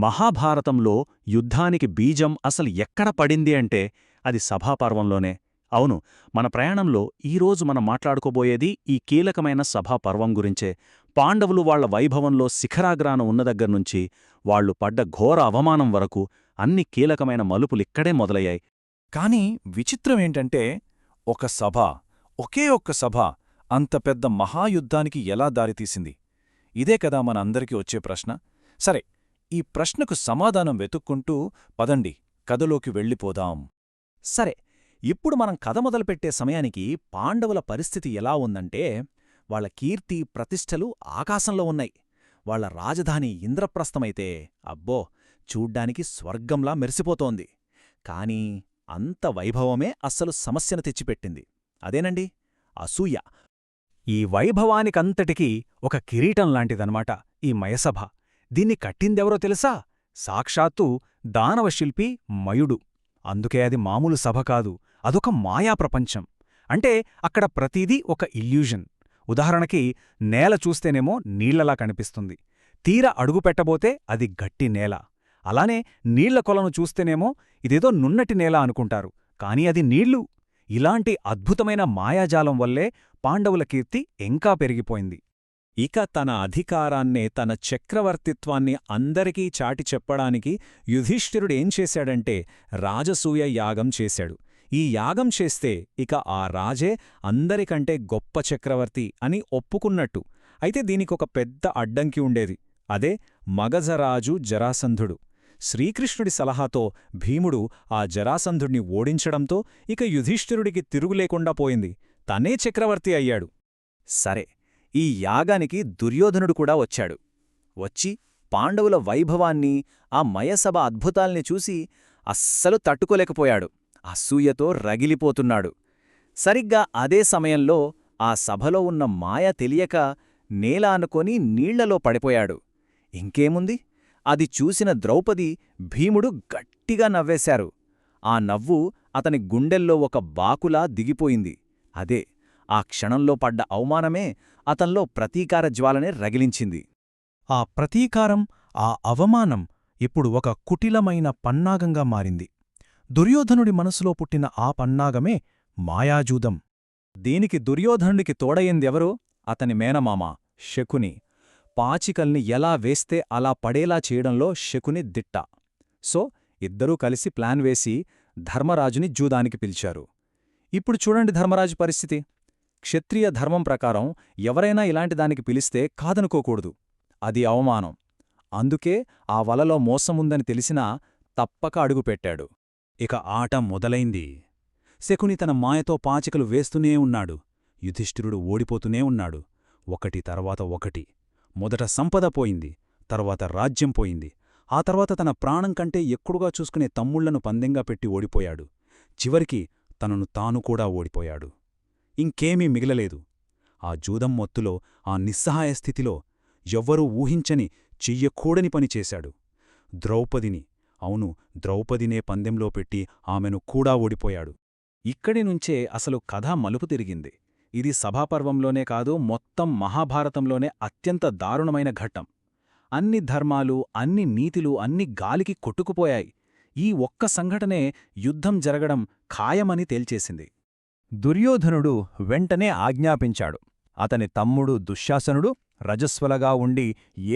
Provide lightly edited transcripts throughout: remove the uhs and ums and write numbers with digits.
మహాభారతంలో యుద్ధానికి బీజం అసలు ఎక్కడ పడింది అంటే అది సభాపర్వంలోనే. అవును, మన ప్రయాణంలో ఈరోజు మనం మాట్లాడుకోబోయేది ఈ కీలకమైన సభాపర్వం గురించే. పాండవులు వాళ్ల వైభవంలో శిఖరాగ్రాన ఉన్న దగ్గర్నుంచి వాళ్లు పడ్డ ఘోర అవమానం వరకు అన్ని కీలకమైన మలుపులిక్కడే మొదలయ్యాయి. కాని విచిత్రమేంటంటే ఒక సభ, ఒకే ఒక్క సభ అంత పెద్ద మహాయుద్ధానికి ఎలా దారితీసింది? ఇదే కదా మన అందరికీ వచ్చే ప్రశ్న. సరే, ఈ ప్రశ్నకు సమాధానం వెతుక్కుంటూ పదండి కథలోకి వెళ్ళిపోదాం. సరే, ఇప్పుడు మనం కథ మొదలుపెట్టే సమయానికి పాండవుల పరిస్థితి ఎలా ఉందంటే, వాళ్ల కీర్తి ప్రతిష్టలు ఆకాశంలో ఉన్నాయి. వాళ్ల రాజధాని ఇంద్రప్రస్థమైతే అబ్బో చూడ్డానికి స్వర్గంలా మెరిసిపోతోంది. కాని అంత వైభవమే అస్సలు సమస్యను తెచ్చిపెట్టింది. అదేనండి, అసూయ. ఈ వైభవానికంతటికీ ఒక కిరీటంలాంటిదనమాట ఈ మయసభ. దీన్ని కట్టిందెవరో తెలుసా? సాక్షాత్తు దానవశిల్పి మయుడు. అందుకే అది మామూలు సభ కాదు, అదొక మాయాప్రపంచం. అంటే అక్కడ ప్రతిదీ ఒక ఇల్యూజన్. ఉదాహరణకి నేల చూస్తేనేమో నీళ్లలా కనిపిస్తుంది, తీర అడుగుపెట్టబోతే అది గట్టి నేల. అలానే నీళ్ల కొలను చూస్తేనేమో ఇదేదో నున్నటి నేల అనుకుంటారు, కాని అది నీళ్లు. ఇలాంటి అద్భుతమైన మాయాజాలం వల్లే పాండవుల కీర్తి ఇంకా పెరిగిపోయింది. ఇక తన అధికారాన్నే, తన చక్రవర్తిత్వాన్ని అందరికీ చాటి చెప్పడానికి యుధిష్ఠిరుడేం చేశాడంటే రాజసూయ యాగం చేశాడు. ఈ యాగం చేస్తే ఇక ఆ రాజే అందరికంటే గొప్ప చక్రవర్తి అని ఒప్పుకున్నట్టు. అయితే దీనికొక పెద్ద అడ్డంకి ఉండేది. అదే మగధరాజు జరాసంధుడు. శ్రీకృష్ణుడి సలహాతో భీముడు ఆ జరాసంధుడిని ఓడించడంతో ఇక యుధిష్ఠిరుడికి తిరుగులేకుండా పోయింది. తనే చక్రవర్తి అయ్యాడు. సరే, ఈ యాగానికి దుర్యోధనుడు కూడా వచ్చాడు. వచ్చి పాండవుల వైభవాన్ని, ఆ మయసభ అద్భుతాల్ని చూసి అస్సలు తట్టుకోలేకపోయాడు. అసూయతో రగిలిపోతున్నాడు. సరిగ్గా అదే సమయంలో ఆ సభలో ఉన్న మాయ తెలియక నేల అనుకొని నీళ్లలో పడిపోయాడు. ఇంకేముంది, అది చూసిన ద్రౌపది, భీముడు గట్టిగా నవ్వేశారు. ఆ నవ్వు అతని గుండెల్లో ఒక బాకులా దిగిపోయింది. అదే, ఆ క్షణంలో పడ్డ అవమానమే అతన్లో ప్రతీకార జ్వాలనే రగిలించింది. ఆ ప్రతీకారం, ఆ అవమానం ఇప్పుడు ఒక కుటిలమైన పన్నాగంగా మారింది. దుర్యోధనుడి మనసులో పుట్టిన ఆ పన్నాగమే మాయాజూదం. దీనికి దుర్యోధనుడికి తోడయిందెవరు? అతని మేనమామ శకుని. పాచికల్ని ఎలా వేస్తే అలా పడేలా చేయడంలో శకుని దిట్ట. సో ఇద్దరూ కలిసి ప్లాన్ వేసి ధర్మరాజుని జూదానికి పిలిచారు. ఇప్పుడు చూడండి ధర్మరాజు పరిస్థితి. క్షత్రియ ధర్మం ప్రకారం ఎవరైనా ఇలాంటి దానికి పిలిస్తే కాదనుకోకూడదు, అది అవమానం. అందుకే ఆ వలలో మోసముందని తెలిసినా తప్పక అడుగుపెట్టాడు. ఇక ఆట మొదలైంది. శకుని తన మాయతో పాచికలు వేస్తూనే ఉన్నాడు. యుధిష్ఠిరుడు ఓడిపోతూనే ఉన్నాడు. ఒకటి తర్వాత ఒకటి. మొదట సంపద పోయింది, తర్వాత రాజ్యం పోయింది. ఆ తర్వాత తన ప్రాణం కంటే ఎక్కువగా చూసుకునే తమ్ముళ్లను పందెంగా పెట్టి ఓడిపోయాడు. చివరికి తనను తాను కూడా ఓడిపోయాడు. ఇంకేమీ మిగలలేదు. ఆ జూదం మొత్తులో, ఆ నిస్సహాయ స్థితిలో ఎవ్వరూ ఊహించని, చెయ్యకూడని పని చేశాడు. ద్రౌపదిని, అవును, ద్రౌపదినే పందెంలో పెట్టి ఆమెను కూడా ఓడిపోయాడు. ఇక్కడి నుంచే అసలు కథ మలుపు తిరిగింది. ఇది సభాపర్వంలోనే కాదు, మొత్తం మహాభారతంలోనే అత్యంత దారుణమైన ఘట్టం. అన్ని ధర్మాలు, అన్ని నీతిలు అన్ని గాలికి కొట్టుకుపోయాయి. ఈ ఒక్క సంఘటనే యుద్ధం జరగడం ఖాయమని తేల్చేసింది. దుర్యోధనుడు వెంటనే ఆజ్ఞాపించాడు. అతని తమ్ముడు దుశ్శాసనుడు రజస్వలగా ఉండి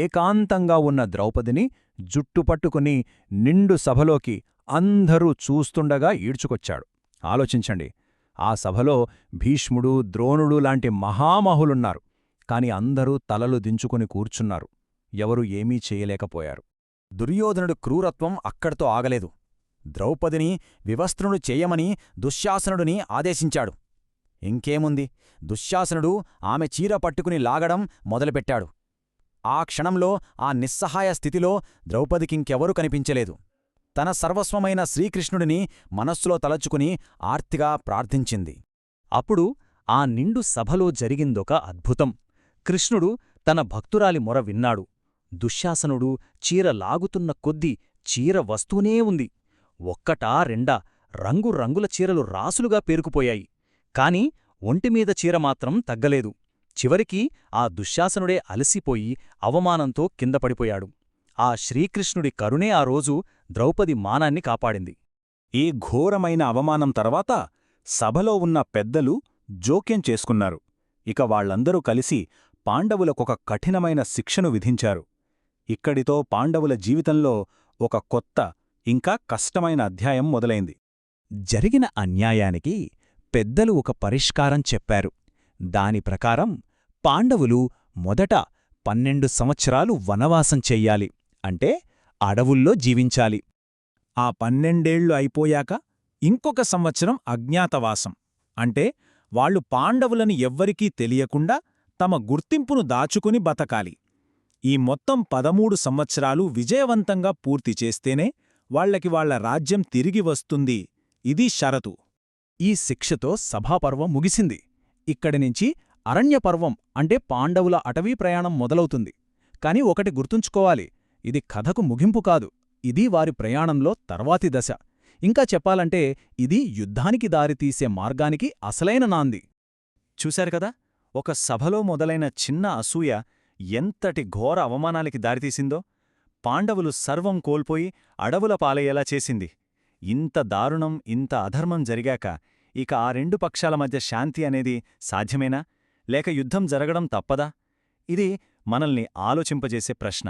ఏకాంతంగా ఉన్న ద్రౌపదిని జుట్టుపట్టుకుని నిండు సభలోకి అందరూ చూస్తుండగా ఈడ్చుకొచ్చాడు. ఆలోచించండి, ఆ సభలో భీష్ముడు, ద్రోణుడు లాంటి మహామహులున్నారు. కాని అందరూ తలలు దించుకుని కూర్చున్నారు. ఎవరూ ఏమీ చేయలేకపోయారు. దుర్యోధనుడు క్రూరత్వం అక్కడితో ఆగలేదు. ద్రౌపదిని వివస్త్రును చేయమని దుశ్శాసనుడిని ఆదేశించాడు. ఇంకేముంది, దుశ్శాసనుడు ఆమె చీర పట్టుకుని లాగడం మొదలుపెట్టాడు. ఆ క్షణంలో, ఆ నిస్సహాయ స్థితిలో ద్రౌపదికింకెవరూ కనిపించలేదు. తన సర్వస్వమైన శ్రీకృష్ణుడిని మనస్సులో తలచుకుని ఆర్తిగా ప్రార్థించింది. అప్పుడు ఆ నిండు సభలో జరిగిందొక అద్భుతం. కృష్ణుడు తన భక్తురాలి మొర విన్నాడు. దుశ్శాసనుడు చీర లాగుతున్న కొద్దీ చీర వస్తూనే ఉంది. ఒక్కటా రెండా రంగురంగుల చీరలు రాసులుగా పేరుకుపోయాయి. కాని ఒంటిమీద చీర మాత్రం తగ్గలేదు. చివరికి ఆ దుశ్శాసనుడే అలసిపోయి అవమానంతో కిందపడిపోయాడు. ఆ శ్రీకృష్ణుడి కరుణే ఆ రోజు ద్రౌపది మానాన్ని కాపాడింది. ఈ ఘోరమైన అవమానం తర్వాత సభలో ఉన్న పెద్దలు జోక్యం చేసుకున్నారు. ఇక వాళ్లందరూ కలిసి పాండవులకొక కఠినమైన శిక్షను విధించారు. ఇక్కడితో పాండవుల జీవితంలో ఒక కొత్త, ఇంకా కష్టమైన అధ్యాయం మొదలైంది. జరిగిన అన్యాయానికి పెద్దలు ఒక పరిష్కారం చెప్పారు. దాని ప్రకారం పాండవులు మొదట 12 సంవత్సరాలు వనవాసం చెయ్యాలి, అంటే అడవుల్లో జీవించాలి. ఆ 12 అయిపోయాక ఇంకొక సంవత్సరం అజ్ఞాతవాసం, అంటే వాళ్లు పాండవులని ఎవ్వరికీ తెలియకుండా తమ గుర్తింపును దాచుకుని బతకాలి. ఈ మొత్తం 13 సంవత్సరాలు విజయవంతంగా పూర్తి చేస్తేనే వాళ్లకి వాళ్ల రాజ్యం తిరిగి వస్తుంది. ఇది షరతు. ఈ శిక్షతో సభాపర్వం ముగిసింది. ఇక్కడినుంచి అరణ్యపర్వం, అంటే పాండవుల అటవీ ప్రయాణం మొదలవుతుంది. కాని ఒకటి గుర్తుంచుకోవాలి, ఇది కథకు ముగింపు కాదు, ఇది వారి ప్రయాణంలో తర్వాతి దశ. ఇంకా చెప్పాలంటే ఇది యుద్ధానికి దారితీసే మార్గానికి అసలైన నాంది. చూశారు కదా, ఒక సభలో మొదలైన చిన్న అసూయ ఎంతటి ఘోర అవమానాలకి దారితీసిందో. పాండవులు సర్వం కోల్పోయి అడవుల పాలయ్యేలా చేసింది. ఇంత దారుణం, ఇంత అధర్మం జరిగాక ఇక ఆ 2 పక్షాల మధ్య శాంతి అనేది సాధ్యమేనా, లేక యుద్ధం జరగడం తప్పదా? ఇది మనల్ని ఆలోచింపజేసే ప్రశ్న.